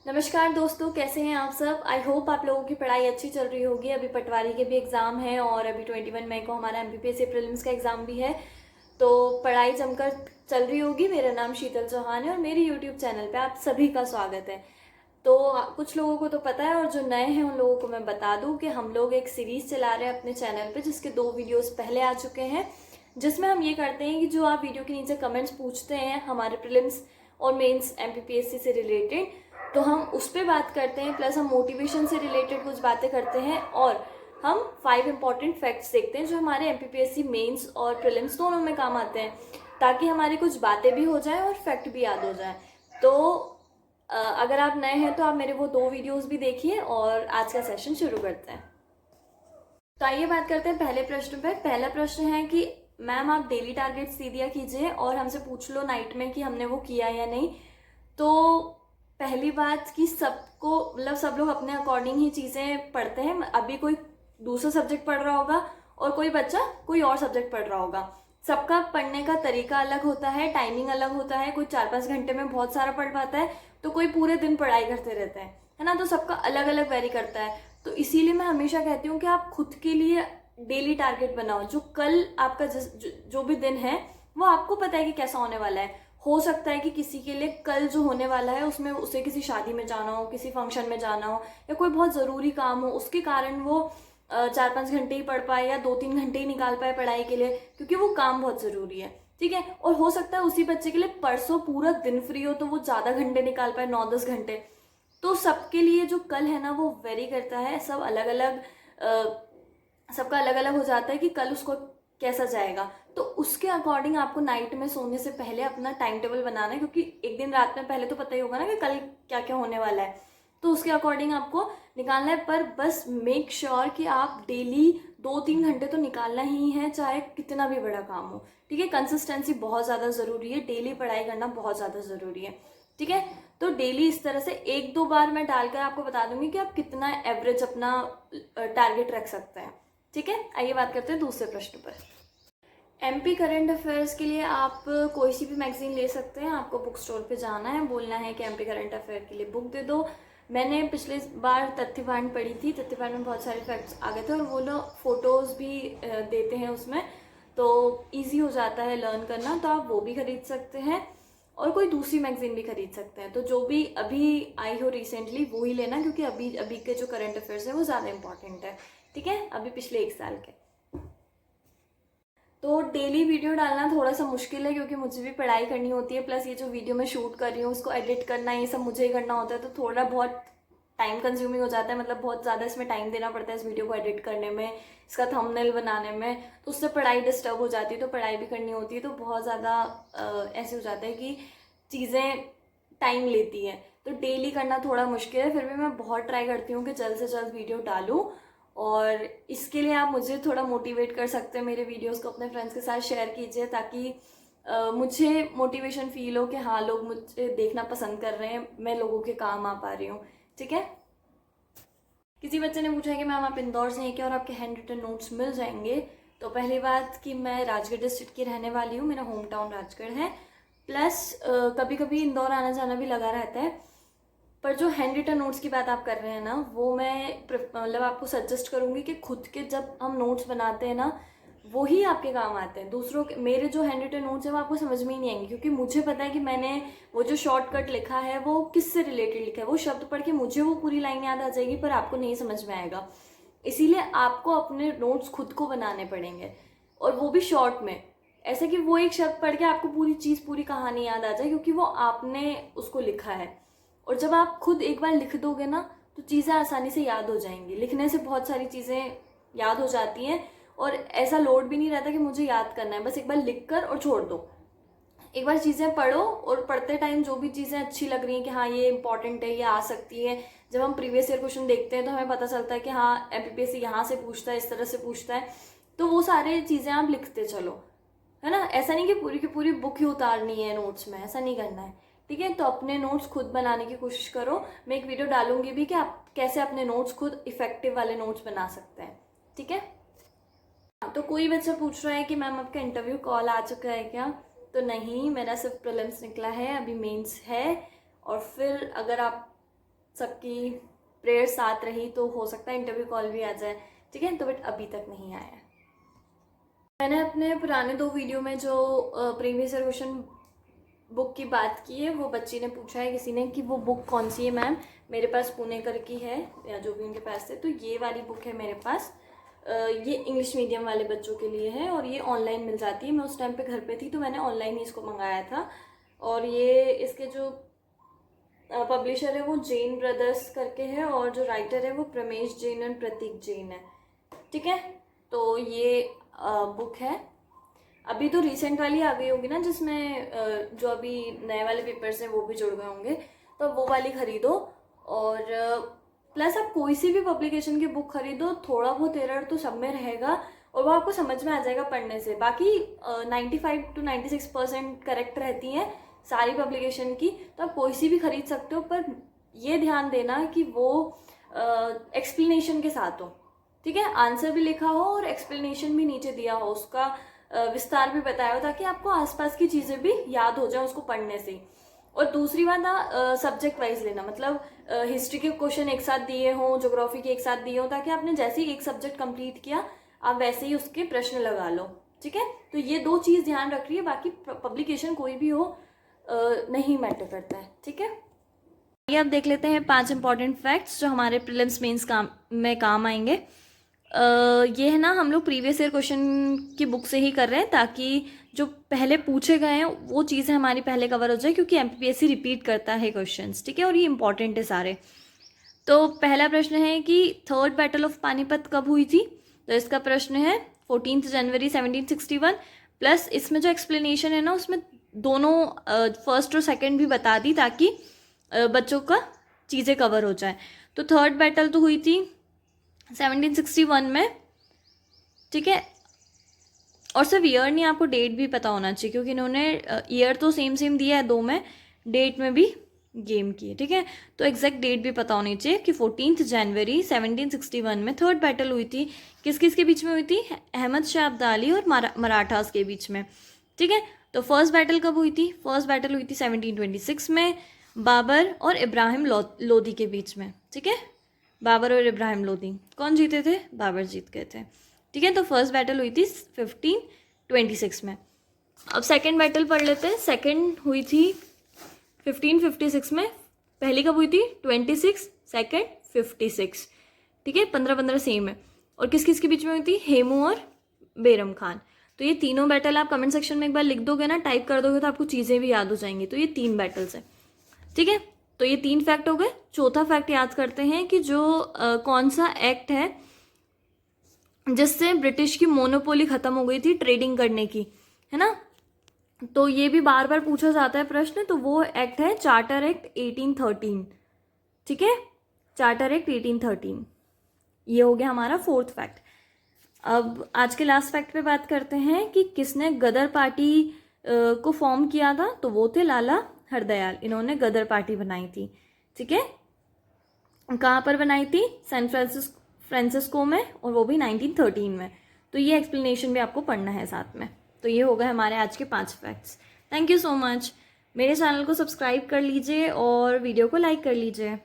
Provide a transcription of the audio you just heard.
नमस्कार दोस्तों, कैसे हैं आप सब। आई होप आप लोगों की पढ़ाई अच्छी चल रही होगी। अभी पटवारी के भी एग्ज़ाम है और अभी 21 मई को हमारा MPPSC प्रीलिम्स का एग्ज़ाम भी है, तो पढ़ाई जमकर चल रही होगी। मेरा नाम शीतल चौहान है और मेरे यूट्यूब चैनल पे आप सभी का स्वागत है। तो कुछ लोगों को तो पता है और जो नए हैं उन लोगों को मैं बता दूं कि हम लोग एक सीरीज़ चला रहे हैं अपने चैनल पे, जिसके 2 वीडियोस पहले आ चुके हैं, जिसमें हम ये करते हैं कि जो आप वीडियो के नीचे कमेंट्स पूछते हैं हमारे प्रीलिम्स और मेंस MPPSC से रिलेटेड, तो हम उस पर बात करते हैं। प्लस हम मोटिवेशन से रिलेटेड कुछ बातें करते हैं और हम 5 इंपॉर्टेंट फैक्ट्स देखते हैं जो हमारे MPPSC मेंस और प्रीलिम्स दोनों में काम आते हैं, ताकि हमारी कुछ बातें भी हो जाएं और फैक्ट भी याद हो जाए। तो अगर आप नए हैं तो आप मेरे वो 2 वीडियोस भी देखिए और आज का सेशन शुरू करते हैं। तो आइए बात करते हैं पहले प्रश्न पर। पहला प्रश्न है कि मैम आप डेली टारगेट्स दे दिया कीजिए और हमसे पूछ लो नाइट में कि हमने वो किया या नहीं। तो पहली बात कि सबको मतलब सब लोग अपने अकॉर्डिंग ही चीज़ें पढ़ते हैं। अभी कोई दूसरा सब्जेक्ट पढ़ रहा होगा और कोई बच्चा कोई और सब्जेक्ट पढ़ रहा होगा। सबका पढ़ने का तरीका अलग होता है, टाइमिंग अलग होता है। कोई 4-5 घंटे में बहुत सारा पढ़ पाता है तो कोई पूरे दिन पढ़ाई करते रहते हैं, है ना। तो सबका अलग अलग वेरी करता है। तो इसीलिए मैं हमेशा कहती हूँ कि आप खुद के लिए डेली टारगेट बनाओ। जो कल आपका जो भी दिन है वो आपको पता है कि कैसा होने वाला है। हो सकता है कि किसी के लिए कल जो होने वाला है उसमें उसे किसी शादी में जाना हो, किसी फंक्शन में जाना हो या कोई बहुत ज़रूरी काम हो, उसके कारण वो 4-5 घंटे ही पढ़ पाए या 2-3 घंटे ही निकाल पाए पढ़ाई के लिए, क्योंकि वो काम बहुत ज़रूरी है। ठीक है। और हो सकता है उसी बच्चे के लिए परसों पूरा दिन फ्री हो तो वो ज़्यादा घंटे निकाल पाए, 9-10 घंटे। तो सबके लिए जो कल है ना वो वेरी करता है। सब अलग अलग, सबका अलग अलग हो जाता है कि कल उसको कैसा जाएगा। तो उसके अकॉर्डिंग आपको नाइट में सोने से पहले अपना टाइम टेबल बनाना है, क्योंकि एक दिन रात में पहले तो पता ही होगा ना कि कल क्या क्या होने वाला है। तो उसके अकॉर्डिंग आपको निकालना है। पर बस मेक श्योर कि आप डेली 2-3 घंटे तो निकालना ही है, चाहे कितना भी बड़ा काम हो। ठीक है। कंसिस्टेंसी बहुत ज़्यादा ज़रूरी है, डेली पढ़ाई करना बहुत ज़्यादा ज़रूरी है। ठीक है। तो डेली इस तरह से 1-2 बार मैं डालकर आपको बता दूंगी कि आप कितना एवरेज अपना टारगेट रख सकते हैं। ठीक है। आइए बात करते हैं दूसरे प्रश्न पर। MP करंट अफेयर्स के लिए आप कोई सी भी मैगजीन ले सकते हैं। आपको बुक स्टोर पे जाना है, बोलना है कि MP करंट अफेयर के लिए बुक दे दो। मैंने पिछले बार तथ्यवान पढ़ी थी, तथ्यवान में बहुत सारे फैक्ट्स आ गए थे और वो लोग फोटोज़ भी देते हैं उसमें, तो ईजी हो जाता है लर्न करना। तो आप वो भी खरीद सकते हैं और कोई दूसरी मैगजीन भी खरीद सकते हैं। तो जो भी अभी आई हो रिसेंटली वो ही लेना, क्योंकि अभी अभी के जो करंट अफेयर्स है वो ज़्यादा इंपॉर्टेंट है। ठीक है। अभी पिछले 1 साल के। तो डेली वीडियो डालना थोड़ा सा मुश्किल है, क्योंकि मुझे भी पढ़ाई करनी होती है। प्लस ये जो वीडियो मैं शूट कर रही हूँ उसको एडिट करना, ये सब मुझे ही करना होता है। तो थोड़ा बहुत टाइम कंज्यूमिंग हो जाता है, मतलब बहुत ज़्यादा इसमें टाइम देना पड़ता है इस वीडियो को एडिट करने में, इसका थंबनेल बनाने में। तो उससे पढ़ाई डिस्टर्ब हो जाती है, तो पढ़ाई भी करनी होती है। तो बहुत ज़्यादा ऐसे हो जाता है कि चीज़ें टाइम लेती हैं। तो डेली करना थोड़ा मुश्किल है। फिर भी मैं बहुत ट्राई करती हूँ कि जल्द से जल्द वीडियो डालूँ, और इसके लिए आप मुझे थोड़ा मोटिवेट कर सकते हैं। मेरे वीडियोस को अपने फ्रेंड्स के साथ शेयर कीजिए, ताकि मुझे मोटिवेशन फील हो कि हाँ, लोग मुझे देखना पसंद कर रहे हैं, मैं लोगों के काम आ पा रही हूँ। ठीक है। किसी बच्चे ने पूछा है कि मैम आप इंदौर से हैं क्या और आपके हैंड रिटन नोट्स मिल जाएंगे। तो पहली बात कि मैं राजगढ़ डिस्ट्रिक्ट की रहने वाली हूँ, मेरा होम टाउन राजगढ़ है। प्लस कभी कभी इंदौर आना जाना भी लगा रहता है। पर जो हैंड रिटन नोट्स की बात आप कर रहे हैं ना, वो मैं मतलब आपको सजेस्ट करूँगी कि खुद के जब हम नोट्स बनाते हैं ना, वो ही आपके काम आते हैं। दूसरों के, मेरे जो हैंड रिटन नोट्स हैं वो आपको समझ में ही नहीं आएंगे, क्योंकि मुझे पता है कि मैंने वो जो शॉर्टकट लिखा है वो किससे रिलेटेड लिखा है। वो शब्द पढ़ के मुझे वो पूरी लाइन याद आ जाएगी, पर आपको नहीं समझ में आएगा। इसीलिए आपको अपने नोट्स खुद को बनाने पड़ेंगे, और वो भी शॉर्ट में, ऐसे कि वो एक शब्द पढ़ के आपको पूरी चीज़, पूरी कहानी याद आ जाए, क्योंकि वो आपने उसको लिखा है। और जब आप खुद एक बार लिख दोगे ना तो चीज़ें आसानी से याद हो जाएंगी। लिखने से बहुत सारी चीज़ें याद हो जाती हैं और ऐसा लोड भी नहीं रहता कि मुझे याद करना है। बस एक बार लिख कर और छोड़ दो। एक बार चीज़ें पढ़ो और पढ़ते टाइम जो भी चीज़ें अच्छी लग रही हैं कि हाँ ये इंपॉर्टेंट है, ये आ सकती है। जब हम प्रीवियस ईयर क्वेश्चन देखते हैं तो हमें पता चलता है कि हाँ MPPSC यहाँ से पूछता है, इस तरह से पूछता है। तो वो सारी चीज़ें आप लिखते चलो, है ना। ऐसा नहीं कि पूरी की पूरी बुक ही उतारनी है नोट्स में, ऐसा नहीं करना है। ठीक है। तो अपने नोट्स खुद बनाने की कोशिश करो। मैं एक वीडियो डालूंगी भी कि आप कैसे अपने नोट्स खुद इफेक्टिव वाले नोट्स बना सकते हैं। ठीक है। तो कोई बच्चा पूछ रहा है कि मैम आपका इंटरव्यू कॉल आ चुका है क्या। तो नहीं, मेरा सिर्फ प्रीलिम्स निकला है, अभी मेंस है। और फिर अगर आप सबकी प्रेयर साथ रही तो हो सकता है इंटरव्यू कॉल भी आ जाए, ठीक है। तो बट अभी तक नहीं आया है। मैंने अपने पुराने 2 वीडियो में जो प्रीवियस ईयर क्वेश्चन बुक की बात की है, वो बच्ची ने पूछा है किसी ने कि वो बुक कौन सी है मैम। मेरे पास पुणेकर की है या जो भी उनके पास है, तो ये वाली बुक है मेरे पास। ये इंग्लिश मीडियम वाले बच्चों के लिए है और ये ऑनलाइन मिल जाती है। मैं उस टाइम पे घर पे थी तो मैंने ऑनलाइन ही इसको मंगाया था। और ये इसके जो पब्लिशर है वो जैन ब्रदर्स करके है और जो राइटर है वो प्रमेश जैन और प्रतीक जैन है, ठीक है। तो ये बुक है। अभी तो रिसेंट वाली आ गई होगी ना, जिसमें जो अभी नए वाले पेपर्स हैं वो भी जुड़ गए होंगे, तो वो वाली खरीदो। और प्लस आप कोई सी भी पब्लिकेशन की बुक खरीदो, थोड़ा बहुत एरर तो सब में रहेगा और वो आपको समझ में आ जाएगा पढ़ने से। बाकी 95 to 96% करेक्ट रहती हैं सारी पब्लिकेशन की, तो आप कोई सी भी खरीद सकते हो। पर ये ध्यान देना कि वो एक्सप्लेनेशन के साथ हो, ठीक है। आंसर भी लिखा हो और एक्सप्लेनेशन भी नीचे दिया हो, उसका विस्तार भी बताया हो, ताकि आपको आसपास की चीज़ें भी याद हो जाए उसको पढ़ने से। और दूसरी बात, सब्जेक्ट वाइज लेना, मतलब हिस्ट्री के क्वेश्चन एक साथ दिए हों, ज्योग्राफी के एक साथ दिए हों, ताकि आपने जैसे ही एक सब्जेक्ट कंप्लीट किया आप वैसे ही उसके प्रश्न लगा लो, ठीक है। तो ये 2 चीज़ ध्यान रख रही है, बाकी पब्लिकेशन कोई भी हो नहीं मैटर करता है, ठीक है। ये अब देख लेते हैं 5 इंपॉर्टेंट फैक्ट्स जो हमारे प्रीलिम्स मेंस में काम आएंगे। ये है ना, हम लोग प्रीवियस ईयर क्वेश्चन की बुक से ही कर रहे हैं, ताकि जो पहले पूछे गए हैं वो चीज़ें हमारी पहले कवर हो जाए, क्योंकि एमपीपीएससी रिपीट करता है क्वेश्चंस, ठीक है। और ये इंपॉर्टेंट है सारे। तो पहला प्रश्न है कि 3rd बैटल ऑफ पानीपत कब हुई थी। तो इसका प्रश्न है 14 जनवरी 1761। प्लस इसमें जो एक्सप्लेनेशन है ना, उसमें दोनों फर्स्ट और सेकेंड भी बता दी, ताकि बच्चों का चीज़ें कवर हो जाए। तो 3rd बैटल तो हुई थी 1761 में, ठीक है। और सिर्फ ईयर नहीं, आपको डेट भी पता होना चाहिए, क्योंकि इन्होंने ईयर तो सेम दिया है 2 में, डेट में भी गेम की है, ठीक है। तो एग्जैक्ट डेट भी पता होनी चाहिए कि 14 जनवरी 1761 में 3rd बैटल हुई थी। किस किस के बीच में हुई थी? अहमद शाह अब्दाली और मराठास के बीच में, ठीक है। तो फर्स्ट बैटल कब हुई थी? फर्स्ट बैटल हुई थी 1726 में, बाबर और इब्राहिम लोदी के बीच में, ठीक है। बाबर और इब्राहिम लोदी कौन जीते थे? बाबर जीत गए थे, ठीक है। तो फर्स्ट बैटल हुई थी 1526 में। अब सेकंड बैटल पढ़ लेते हैं। सेकंड हुई थी 1556 में। पहली कब हुई थी? 26, सेकंड 56, ठीक है। 15-15 सेम है। और किस किस के बीच में हुई थी? हेमू और बेरम खान। तो ये तीनों बैटल आप कमेंट सेक्शन में एक बार लिख दोगे ना, टाइप कर दोगे, तो आपको चीज़ें भी याद हो जाएंगी। तो ये 3 बैटल्स है, ठीक है। तो ये 3 फैक्ट हो गए। चौथा फैक्ट याद करते हैं कि जो कौन सा एक्ट है जिससे ब्रिटिश की मोनोपोली खत्म हो गई थी ट्रेडिंग करने की, है ना। तो ये भी बार बार पूछा जाता है प्रश्न। तो वो एक्ट है चार्टर एक्ट 1813, ठीक है। चार्टर एक्ट 1813, ये हो गया हमारा 4th फैक्ट। अब आज के लास्ट फैक्ट पे बात करते हैं कि किसने गदर पार्टी को फॉर्म किया था। तो वो थे लाला हरदयाल, इन्होंने गदर पार्टी बनाई थी, ठीक है। कहाँ पर बनाई थी? सैन फ्रांसिस्को में, और वो भी 1913 में। तो ये एक्सप्लेनेशन भी आपको पढ़ना है साथ में। तो ये हो गए हमारे आज के 5 facts. Thank you so much. मेरे चैनल को सब्सक्राइब कर लीजिए और वीडियो को लाइक कर लीजिए।